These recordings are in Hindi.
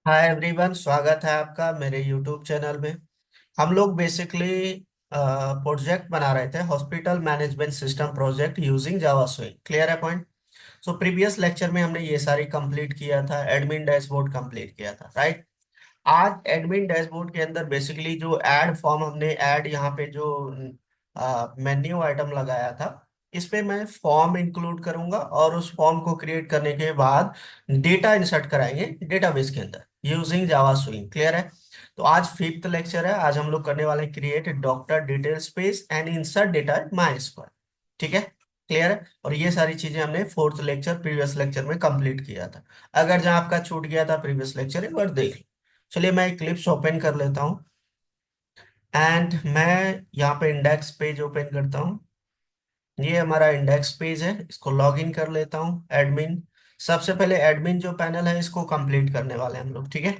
हाय एवरीवन, स्वागत है आपका मेरे यूट्यूब चैनल में। हम लोग बेसिकली प्रोजेक्ट बना रहे थे, hospital management system project using Java swing. Clear है पॉइंट? सो प्रीवियस लेक्चर में हमने ये सारी कंप्लीट किया था, एडमिन डैशबोर्ड कंप्लीट किया था, राइट। आज एडमिन डैशबोर्ड के अंदर बेसिकली जो ऐड फॉर्म हमने ऐड यहाँ पे जो मेन्यू आइटम लगाया था, इस पे मैं फॉर्म इंक्लूड करूंगा और उस फॉर्म को क्रिएट करने के बाद डेटा इंसर्ट कराएंगे डेटाबेस के अंदर यूजिंग जावा स्विंग। क्लियर है? तो आज फिफ्थ लेक्चर है। आज हम लोग करने वाले create doctor detail space and insert data my square. ठीक है? क्लियर है? और ये सारी चीजें हमने फोर्थ लेक्चर प्रीवियस लेक्चर में कंप्लीट किया था। अगर जहाँ आपका छूट गया था प्रीवियस लेक्चर, एक बार देख लो। चलिए मैं क्लिप्स ओपन कर लेता हूँ एंड मैं यहाँ पे इंडेक्स पेज ओपन करता हूँ। ये हमारा इंडेक्स पेज है, इसको लॉग इन कर लेता हूँ। एडमिन, सबसे पहले एडमिन जो पैनल है इसको कंप्लीट करने वाले हैं हम लोग, ठीक है।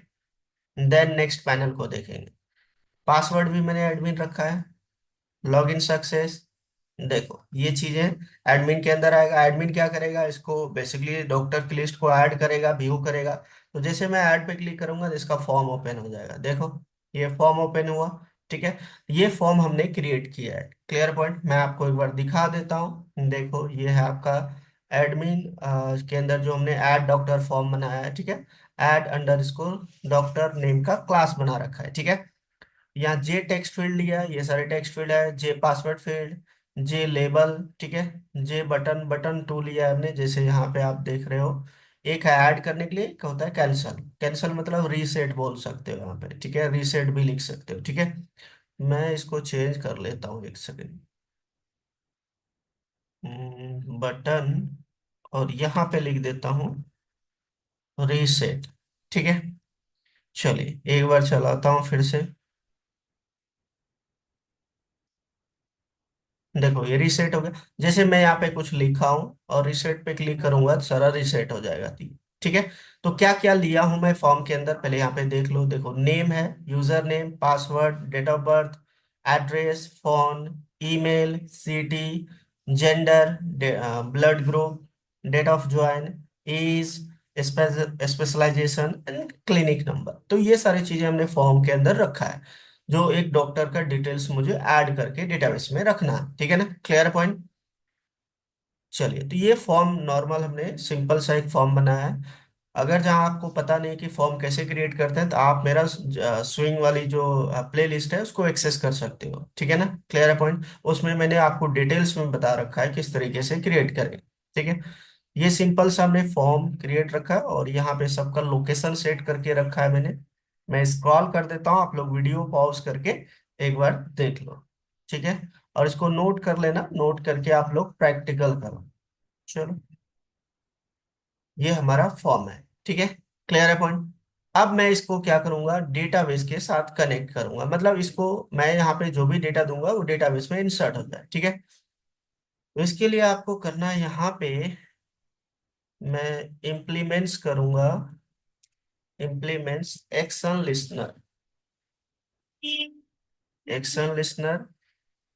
देन नेक्स्ट पैनल को देखेंगे। पासवर्ड भी मैंने एडमिन रखा है। Login success. देखो ये चीजें एडमिन के अंदर आएगा। एडमिन क्या करेगा, इसको बेसिकली डॉक्टर की लिस्ट को ऐड करेगा, व्यू करेगा। तो जैसे मैं ऐड पे क्लिक करूंगा तो इसका फॉर्म ओपन हो जाएगा। देखो ये फॉर्म ओपन हुआ। ठीक है, ये फॉर्म हमने क्रिएट किया है। Clear point? मैं आपको एक बार दिखा देता हूँ। देखो ये है आपका एडमिन के अंदर जो हमने ऐड डॉक्टर फॉर्म बनाया है। ठीक है, add under score doctor name का क्लास बना रखा है। ठीक है, यहाँ जे टेक्स्ट फील्ड लिया है, ये सारे टेक्स्ट फील्ड है। जे पासवर्ड फील्ड, जे लेबल, ठीक है। जे बटन, बटन टू लिया है हमने, जैसे यहाँ पे आप देख रहे हो। एक है ऐड करने के लिए, एक होता है कैंसल। कैंसल मतलब रीसेट बोल सकते हो यहाँ पे, ठीक है। रीसेट भी लिख सकते हो, ठीक है। मैं इसको चेंज कर लेता हूँ, एक सेकेंड। बटन, और यहाँ पे लिख देता हूँ रीसेट। ठीक है, चलिए एक बार चलाता हूँ फिर से। देखो ये रीसेट हो गया। जैसे मैं यहाँ पे कुछ लिखा हूँ और रीसेट पे क्लिक करूंगा तो सारा रीसेट हो जाएगा। ठीक है। तो क्या क्या लिया हूं मैं फॉर्म के अंदर, पहले यहाँ पे देख लो। देखो नेम है, user name, password, date of birth, address, phone, email, city, gender, blood group, date of join, age, specialisation and clinic number. तो ये सारी चीजें हमने फॉर्म के अंदर रखा है, जो एक डॉक्टर का डिटेल्स मुझे ऐड करके डेटाबेस में रखना है। ठीक है ना? Clear point? चलिए, तो ये फॉर्म नॉर्मल हमने सिंपल सा एक फॉर्म बनाया है। अगर जहाँ आपको पता नहीं कि फॉर्म कैसे क्रिएट करते हैं, तो आप मेरा स्विंग वाली जो प्ले लिस्ट है उसको एक्सेस कर सकते हो। ठीक है ना? Clear point? उसमें मैंने आपको डिटेल्स में बता रखा है किस तरीके से क्रिएट करें। ठीक है, ये सिंपल सा हमने फॉर्म क्रिएट रखा है और यहाँ पे सबका लोकेशन सेट करके रखा है मैंने। मैं स्क्रॉल कर देता हूँ, आप लोग वीडियो पॉज करके एक बार देख लो। ठीक है, और इसको नोट कर लेना, नोट करके आप लोग प्रैक्टिकल करो। चलो, ये हमारा फॉर्म है। ठीक है, क्लियर है पॉइंट? अब मैं इसको क्या करूंगा, डेटाबेस के साथ कनेक्ट करूंगा। मतलब इसको मैं यहाँ पे जो भी डेटा दूंगा वो डेटाबेस में इंसर्ट हो जाए। ठीक है, तो इसके लिए आपको करना है, यहाँ पे मैं इम्प्लीमेंट्स करूंगा, implements action listener, action listener.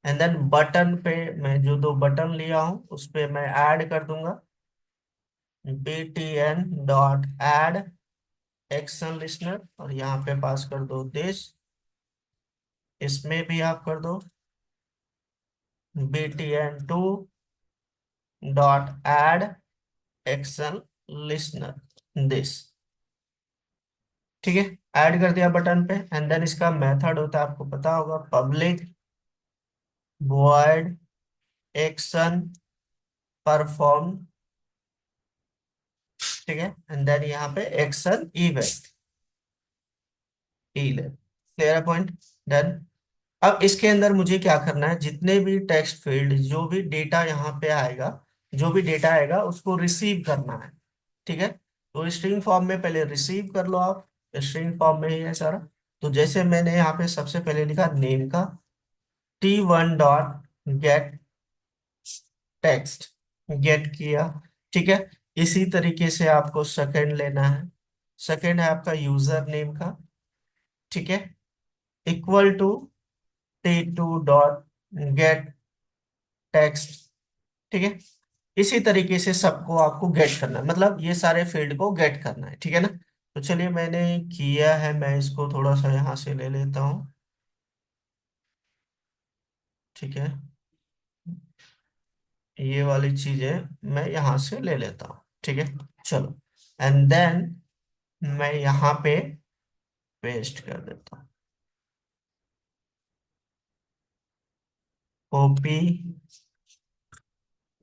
And then button पे मैं जो दो बटन लिया हूं उस पे मैं ऐड कर दूंगा, btn dot add action listener. और यहाँ पे पास कर दो दिस, इसमें भी आप कर दो btn2 dot add action listener this. ठीक है, ऐड कर दिया बटन पे। एंड देन इसका मेथड होता है, आपको पता होगा, पब्लिक वॉइड एक्शन परफॉर्म। ठीक है, एंड देन यहाँ पे action event eleven. Clear point? Done. अब इसके अंदर मुझे क्या करना है, जितने भी टेक्स्ट फील्ड, जो भी डेटा यहाँ पे आएगा, जो भी डेटा आएगा उसको रिसीव करना है। ठीक है, तो स्ट्रिंग फॉर्म में पहले रिसीव कर लो आप। स्ट्रिंग फॉर्म में ही है सारा। तो जैसे मैंने यहाँ पे सबसे पहले लिखा नेम का t1 dot get text, gate किया। ठीक है, इसी तरीके से आपको सेकंड लेना है। सेकंड है आपका यूजर नेम का। ठीक है, equal to t2 dot get text. ठीक है, इसी तरीके से सबको आपको गेट करना है, मतलब ये सारे फील्ड को गेट करना है। ठीक है ना? तो चलिए मैंने किया है, मैं इसको थोड़ा सा यहाँ से ले लेता हूँ। ठीक है, ये वाली चीजें मैं यहाँ से ले लेता हूँ। ठीक है, चलो, एंड देन मैं यहाँ पे पेस्ट कर देता हूँ, कॉपी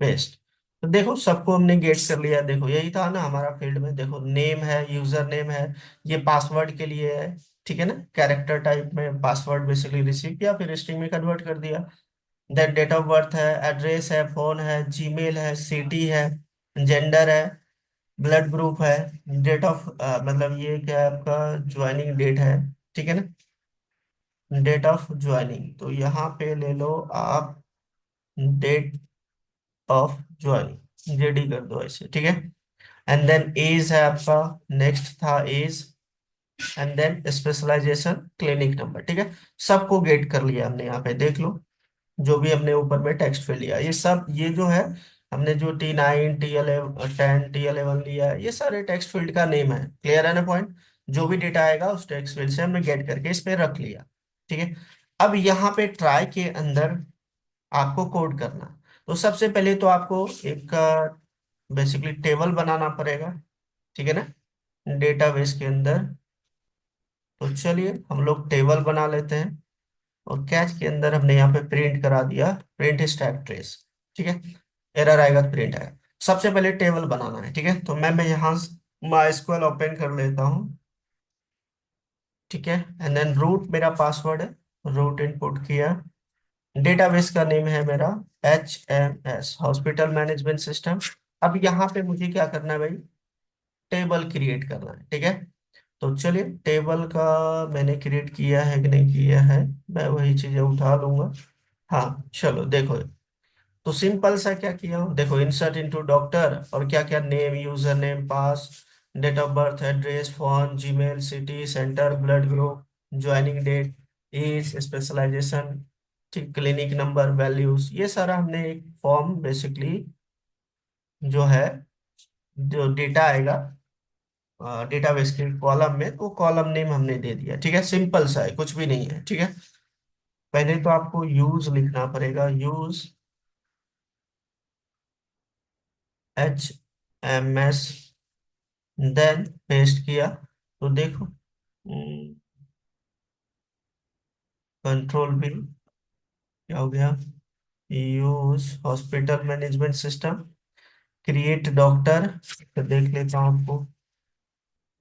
पेस्ट। तो देखो सबको हमने गेट कर लिया। देखो यही था ना हमारा फील्ड में, देखो नेम है, यूजर नेम है, ये पासवर्ड के लिए है। ठीक है ना, कैरेक्टर टाइप में पासवर्ड बेसिकली रिसीव किया, फिर स्ट्रिंग में कन्वर्ट कर दिया। देन डेट ऑफ बर्थ है, एड्रेस है, फोन है, जीमेल है, सिटी है, जेंडर है, ब्लड ग्रुप है, डेट ऑफ मतलब ये क्या है आपका, ज्वाइनिंग डेट है। ठीक है ना, डेट ऑफ ज्वाइनिंग, तो यहाँ पे ले लो आप डेट ऑफ ज्वाइनिंग, जेडी कर दो ऐसे। ठीक है, एंड देन एज है आपका, नेक्स्ट था age, and then specialisation, clinic number. ठीक है, सबको गेट कर लिया हमने, यहाँ पे देख लो जो भी हमने ऊपर में टेक्स्ट फील्ड लिया, ये सब ये जो है, हमने जो T9 T11 10 T11 लिया है, ये सारे टेक्स्ट फील्ड का नेम है। क्लियर है ना पॉइंट? जो भी डेटा आएगा उस टेक्स्ट फील्ड से हमने गेट करके इस पे रख लिया। ठीक है, अब यहाँ पे ट्राई के अंदर आपको कोड करना है। तो सबसे पहले तो आपको एक बेसिकली टेबल बनाना पड़ेगा। ठीक है ना, डेटाबेस के अंदर। तो चलिए हम लोग टेबल बना लेते हैं, और कैच के अंदर हमने यहाँ पे प्रिंट करा दिया, प्रिंट स्टैक ट्रेस। ठीक है, एरर आएगा तो प्रिंट आएगा। सबसे पहले टेबल बनाना है। ठीक है, तो मैं यहाँ माई एसक्यूएल ओपन कर लेता हूँ। ठीक है, एंड देन रूट मेरा पासवर्ड है, रूट इनपुट किया। डेटाबेस का नेम है मेरा HMS, हॉस्पिटल मैनेजमेंट सिस्टम। अब यहाँ पे मुझे क्या करना है भाई, टेबल क्रिएट करना है। ठीक है, तो चलिए टेबल का मैंने क्रिएट किया है कि नहीं किया है, मैं वही चीजें उठा लूंगा। हाँ चलो देखो, तो सिंपल सा क्या किया हूँ, देखो इंसर्ट इनटू डॉक्टर, और क्या क्या name, user name, pass, date of birth, address, phone, Gmail, city, centre, blood group, joining date, age, specialisation, ठीक, क्लिनिक नंबर, वैल्यूज, ये सारा हमने एक फॉर्म बेसिकली जो है, जो डेटा आएगा डेटाबेस के कॉलम में, तो कॉलम नेम हमने दे दिया। ठीक है, सिंपल सा है, कुछ भी नहीं है। ठीक है, पहले तो आपको यूज लिखना पड़ेगा, यूज HMS, देन पेस्ट किया। तो देखो कंट्रोल भी क्या हो गया, use hospital management system, create doctor, तो देख लेता हूँ आपको,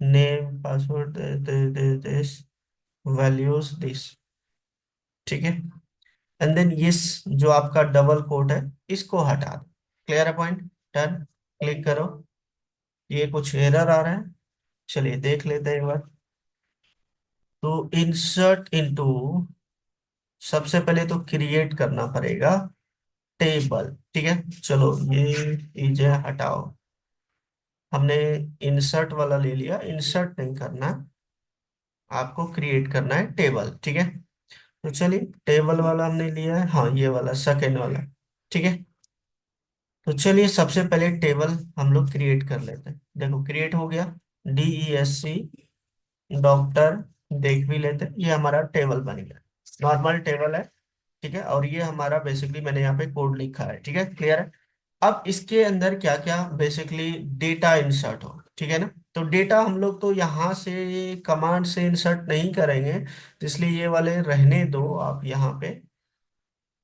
name, password, this, values this. ठीक है, एंड देन ये जो आपका डबल कोट है, इसको हटा दो। क्लियर है पॉइंट? डन, क्लिक करो। ये कुछ एरर आ रहा है, चलिए देख लेते हैं एक बार। तो इंसर्ट इनटू, सबसे पहले तो क्रिएट करना पड़ेगा टेबल। ठीक है, चलो ये चीजें हटाओ, हमने इंसर्ट वाला ले लिया, इंसर्ट नहीं करना, आपको क्रिएट करना है टेबल। ठीक है, तो चलिए टेबल वाला हमने लिया है, हाँ ये वाला सेकेंड वाला। ठीक है, तो चलिए सबसे पहले टेबल हम लोग क्रिएट कर लेते हैं। देखो क्रिएट हो गया, DESC डॉक्टर, देख भी लेते हैं, ये हमारा टेबल बन गया, नॉर्मल टेबल है। ठीक है, और ये हमारा बेसिकली मैंने यहाँ पे कोड लिखा है। ठीक है, क्लियर है? अब इसके अंदर क्या क्या बेसिकली डेटा इंसर्ट हो। ठीक है ना, तो डेटा हम लोग तो यहाँ से कमांड से इंसर्ट नहीं करेंगे, तो इसलिए ये वाले रहने दो आप यहाँ पे।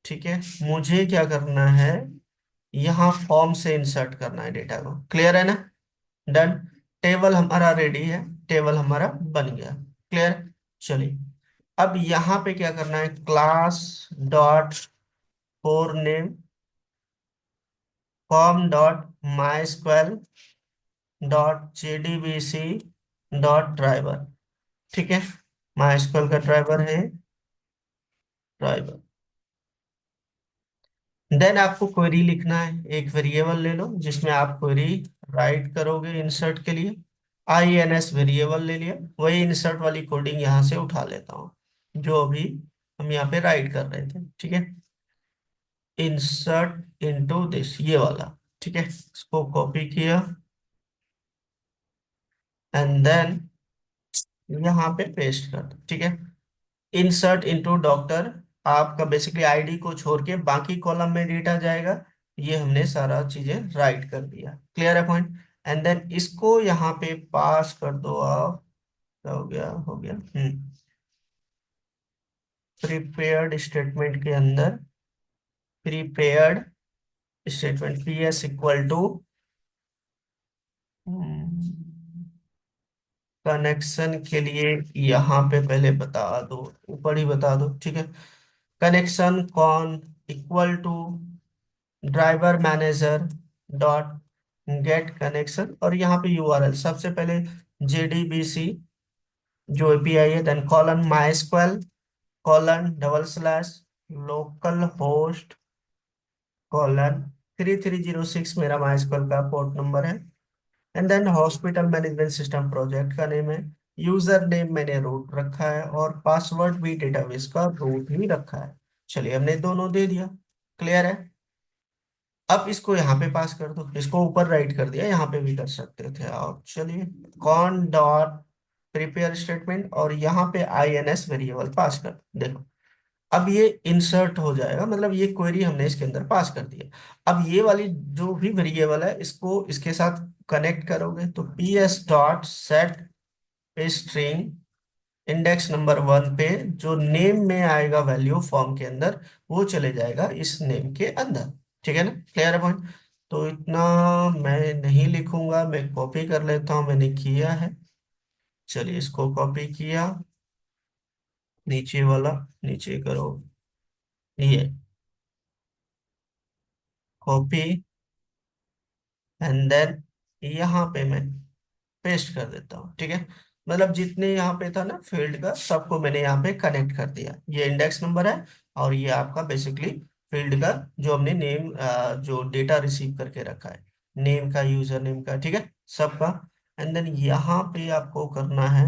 ठीक है, मुझे क्या करना है, यहाँ फॉर्म से इंसर्ट करना है डेटा को। क्लियर है ना? डन, टेबल हमारा रेडी है, टेबल हमारा बन गया। क्लियर? चलिए अब यहाँ पे क्या करना है, class dot four name com dot माई स्क्वेल डॉट JDBC डॉट ड्राइवर। ठीक है, माई स्क्वेल का ड्राइवर है ड्राइवर। देन आपको क्वेरी लिखना है, एक वेरिएबल ले लो जिसमें आप क्वेरी राइट करोगे इंसर्ट के लिए। INS वेरिएबल ले लिया, वही इंसर्ट वाली कोडिंग यहाँ से उठा लेता हूँ जो अभी हम यहाँ पे राइट कर रहे थे। ठीक है, इंसर्ट इनटू दिस, ये वाला। ठीक है, इसको कॉपी किया, एंड देन यहाँ पे पेस्ट कर दो, ठीक है। इंसर्ट इनटू डॉक्टर, आपका बेसिकली आईडी को छोड़ के बाकी कॉलम में डेटा जाएगा। ये हमने सारा चीजें राइट कर दिया, क्लियर है पॉइंट। एंड देन इसको यहाँ पे पास कर दो आप। क्या हो गया, हो गया। प्रीपेयर्ड स्टेटमेंट के अंदर, prepared statement P S equal to connection के लिए यहाँ पे पहले बता दो, ऊपर ही बता दो, ठीक है। कनेक्शन कौन equal to driver manager dot get connection, और यहाँ पे यूआरएल सबसे पहले JDBC जो एपीआई है, then colon MySQL colon double slash local host colon 3306 मेरा माइस्क्वेल का पोर्ट नंबर है। And then hospital management system project का नेम है। यूजर नेम मैंने रूट रखा है और पासवर्ड भी डेटाबेस का रूट ही रखा है। चलिए हमने दोनों दे दिया, क्लियर है। अब इसको यहाँ पे पास कर दो, इसको ऊपर राइट कर दिया, यहाँ पे भी कर सकते थे आप। चलिए कॉन डॉट प्रिपेयर स्टेटमेंट और यहाँ पे INS वेरिएबल पास कर दो। देखो अब ये इंसर्ट हो जाएगा, मतलब ये क्वेरी हमने इसके अंदर पास कर दिया। अब ये वाली जो भी वेरिएबल है इसको इसके साथ कनेक्ट करोगे तो PS dot set string index number 1 पे जो नेम में आएगा वैल्यू फॉर्म के अंदर, वो चले जाएगा इस नेम के अंदर, ठीक है ना, क्लियर है पॉइंट। तो इतना मैं नहीं लिखूंगा, मैं कॉपी कर लेता हूं, मैंने किया है। चलिए इसको कॉपी किया, नीचे वाला नीचे करो, ये कॉपी एंड देन यहाँ पे मैं पेस्ट कर देता हूँ, ठीक है। मतलब जितने यहाँ पे था ना फील्ड का, सबको मैंने यहाँ पे कनेक्ट कर दिया। ये इंडेक्स नंबर है और ये आपका बेसिकली फील्ड का जो हमने नेम, जो डेटा रिसीव करके रखा है, नेम का यूजर नेम का, ठीक है, सबका। एंड देन यहाँ पे आपको करना है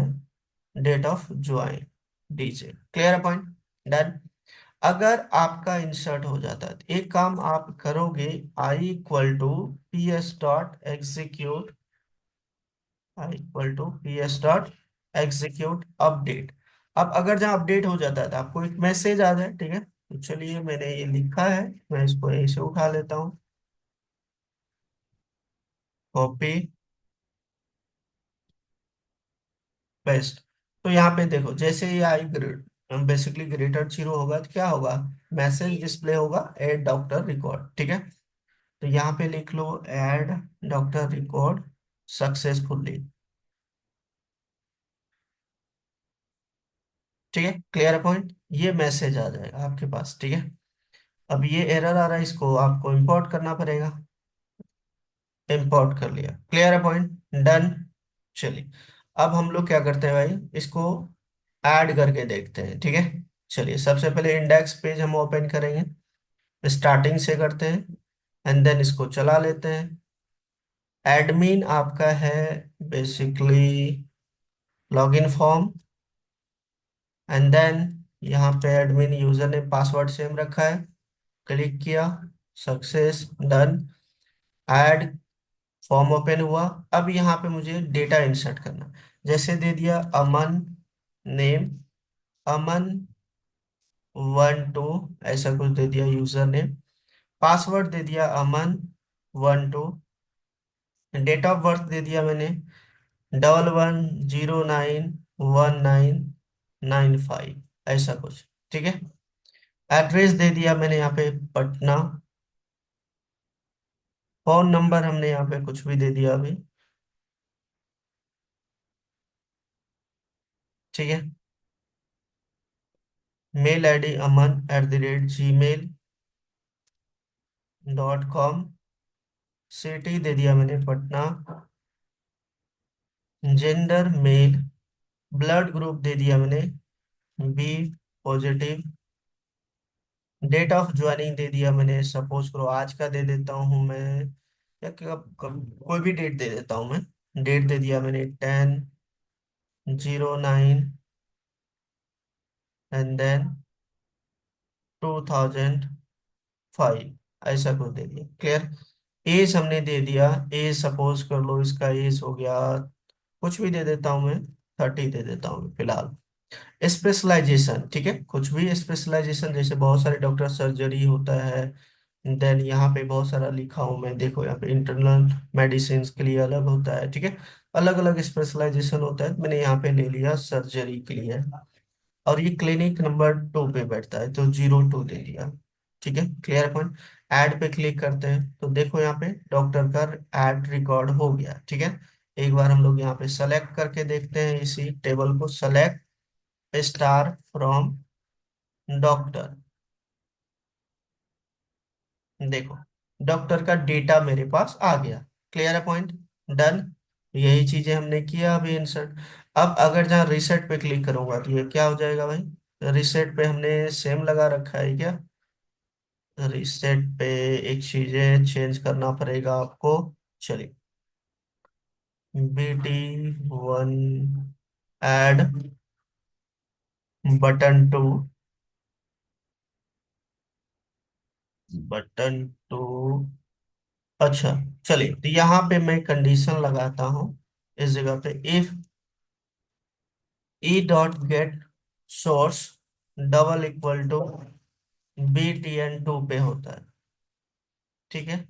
date of join DJ, clear है पॉइंट, डन। अगर आपका इंसर्ट हो जाता है तो एक काम आप करोगे, I equal to PS dot execute, I equal to PS dot execute update. अब अगर जहाँ अपडेट हो जाता है तो आपको एक मैसेज आ जाए, ठीक है। तो चलिए मैंने ये लिखा है, मैं इसको यहीं से उठा लेता हूँ, कॉपी पेस्ट। तो यहाँ पे देखो जैसे ही आई बेसिकली ग्रेटर जीरो होगा तो क्या होगा, मैसेज डिस्प्ले होगा एड डॉक्टर रिकॉर्ड, ठीक है। तो यहाँ पे लिख लो एड डॉक्टर रिकॉर्ड सक्सेसफुली, ठीक है, क्लियर है पॉइंट। ये मैसेज आ जाएगा आपके पास, ठीक है। अब ये एरर आ रहा है, इसको आपको इंपोर्ट करना पड़ेगा। इंपोर्ट कर लिया, क्लियर है पॉइंट, डन। चलिए अब हम लोग क्या करते हैं भाई, इसको ऐड करके देखते हैं, ठीक है। चलिए सबसे पहले इंडेक्स पेज हम ओपन करेंगे, स्टार्टिंग से करते हैं एंड देन इसको चला लेते हैं। एडमिन आपका है basically login form, and then यहाँ पे एडमिन यूजर ने पासवर्ड सेम रखा है, क्लिक किया, success, done. Add form open हुआ। अब यहाँ पे मुझे डेटा इंसर्ट करना, जैसे दे दिया अमन नेम, अमन 12, ऐसा कुछ दे दिया यूजर नेम, पासवर्ड दे दिया अमन 12, डेट ऑफ बर्थ दे दिया मैंने 11091995, ऐसा कुछ, ठीक है। एड्रेस दे दिया मैंने यहाँ पे पटना, फोन नंबर हमने यहाँ पे कुछ भी दे दिया अभी, ठीक है। मेल ID aman@gmail.com, सिटी दे दिया मैंने Patna, gender male, blood group दे दिया मैंने B positive, date of joining दे दिया मैंने, सपोज करो आज का दे देता हूँ मैं, या कोई भी डेट दे देता हूँ मैं। डेट दे दिया मैंने 10/09 एंड देन 2005, ऐसा कुछ दे दिया, क्लियर। एज हमने दे दिया, एज सपोज कर लो इसका एज हो गया, कुछ भी दे देता हूँ मैं 30 दे देता हूँ फिलहाल। स्पेशलाइजेशन, ठीक है, कुछ भी स्पेशलाइजेशन, जैसे बहुत सारे डॉक्टर सर्जरी होता है, देन यहाँ पे बहुत सारा लिखा हूँ मैं, देखो यहाँ पे इंटरनल मेडिसिन के लिए अलग होता है, ठीक है, अलग अलग स्पेशलाइजेशन होता है, मैंने यहाँ पे ले लिया सर्जरी के लिए। और ये क्लिनिक नंबर 2 पे बैठता है तो 02 दे दिया। ठीक है, क्लियर पॉइंट। ऐड पे क्लिक करते हैं तो देखो यहाँ पे डॉक्टर का ऐड रिकॉर्ड हो गया, ठीक है। एक बार हम लोग यहाँ पे सेलेक्ट करके देखते हैं, इसी टेबल को सेलेक्ट स्टार फ्रॉम डॉक्टर। देखो डॉक्टर का डेटा मेरे पास आ गया। क्लियर है पॉइंट। डन। यही चीजें हमने किया अभी इंसर्ट। अब अगर जहाँ रिसेट पे क्लिक करूंगा तो ये क्या हो जाएगा भाई, रिसेट पे हमने सेम लगा रखा है क्या। रिसेट पे एक चीजें चेंज करना पड़ेगा आपको। चलिए, BT1 ऐड बटन 2, बटन 2। अच्छा, चलिए तो यहाँ पे मैं कंडीशन लगाता हूँ इस जगह पे, if E.get source double equal to BTN2 पे होता है, ठीक है,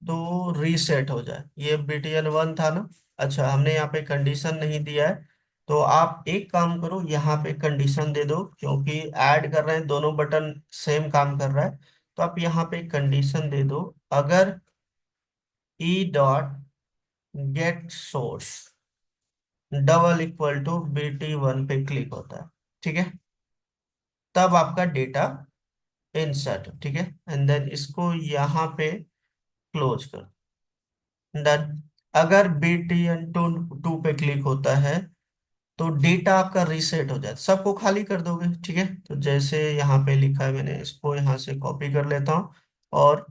तो रीसेट हो जाए। ये BTN1 था ना। अच्छा, हमने यहाँ पे कंडीशन नहीं दिया है, तो आप एक काम करो, यहाँ पे कंडीशन दे दो, क्योंकि ऐड कर रहे हैं दोनों बटन सेम काम कर रहा है, तो आप यहाँ पे कंडीशन दे दो, अगर E.get source double equal to BT1 पे क्लिक होता है, ठीक है, तब आपका डेटा इंसर्ट, ठीक है, एंड देन इसको यहाँ पे क्लोज कर। डन। अगर BTN2 पे क्लिक होता है तो डेटा आपका रीसेट हो जाए, सबको खाली कर दोगे, ठीक है, तो जैसे यहाँ पे लिखा है मैंने इसको यहाँ से कॉपी कर लेता हूँ और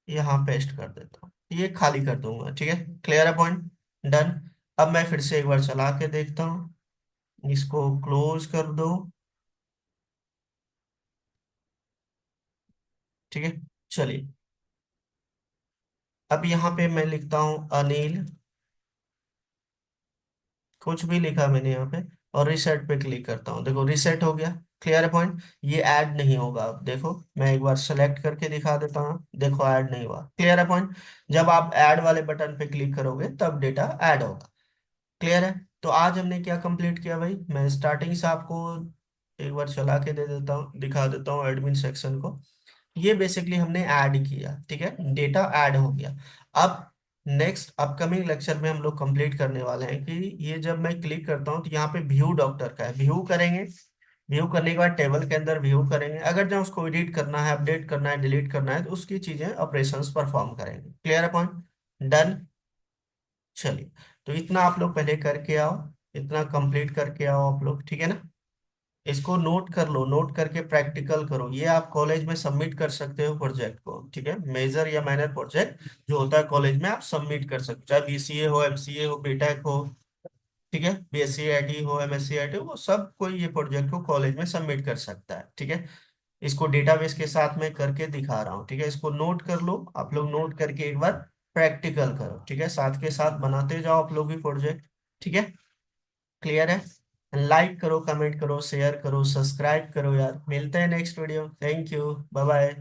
यहाँ पेस्ट कर देता हूँ, ये खाली कर दूंगा, ठीक है, क्लियर है पॉइंट। डन। अब मैं फिर से एक बार चला के देखता हूँ, इसको क्लोज कर दो, ठीक है। चलिए, अब यहाँ पे मैं लिखता हूँ अनिल, कुछ भी लिखा मैंने यहाँ पे, और रिसेट पे क्लिक करता हूँ, देखो रिसेट हो गया। क्लियर है पॉइंट। ये ऐड नहीं होगा, अब देखो मैं एक बार सेलेक्ट करके दिखा देता हूँ, देखो ऐड नहीं हुआ। क्लियर है पॉइंट। जब आप ऐड वाले बटन पे क्लिक करोगे तब डेटा ऐड होगा। क्लियर है। तो आज हमने क्या कंप्लीट किया भाई, मैं स्टार्टिंग से आपको एक बार चला के दे देता हूँ, दिखा देता हूँ एडमिन सेक्शन को। ये बेसिकली हमने ऐड किया, ठीक है, डेटा ऐड हो गया। अब नेक्स्ट अपकमिंग लेक्चर में हम लोग कंप्लीट करने वाले हैं कि ये जब मैं क्लिक करता हूँ तो यहाँ पे व्यू डॉक्टर का है, व्यू करेंगे, व्यू करने के बाद टेबल के अंदर व्यू करेंगे, अगर जब उसको एडिट करना है, अपडेट करना है, डिलीट करना है, तो उसकी चीजें ऑपरेशंस परफॉर्म करेंगे। क्लियर है पॉइंट। डन। चलिए, तो इतना आप लोग पहले करके आओ, इतना कंप्लीट करके आओ आप लोग, ठीक है ना। इसको नोट कर लो, नोट करके प्रैक्टिकल करो, ये आप कॉलेज में सबमिट कर सकते हो प्रोजेक्ट को, ठीक है, मेजर या माइनर प्रोजेक्ट जो होता है कॉलेज में आप सबमिट कर सकते हो, चाहे BCA हो, MCA हो, बीटेक हो, ठीक है, BSc IT हो, MSc IT हो, वो सब कोई ये प्रोजेक्ट को कॉलेज में सबमिट कर सकता है, ठीक है। इसको डेटाबेस के साथ में करके दिखा रहा हूँ, ठीक है, इसको नोट कर लो आप लोग, नोट करके एक बार प्रैक्टिकल करो, ठीक है, साथ के साथ बनाते जाओ आप लोग भी प्रोजेक्ट, ठीक है। क्लियर है। लाइक करो, कमेंट करो, शेयर करो, सब्सक्राइब करो यार, मिलते हैं next video, thank you, bye bye.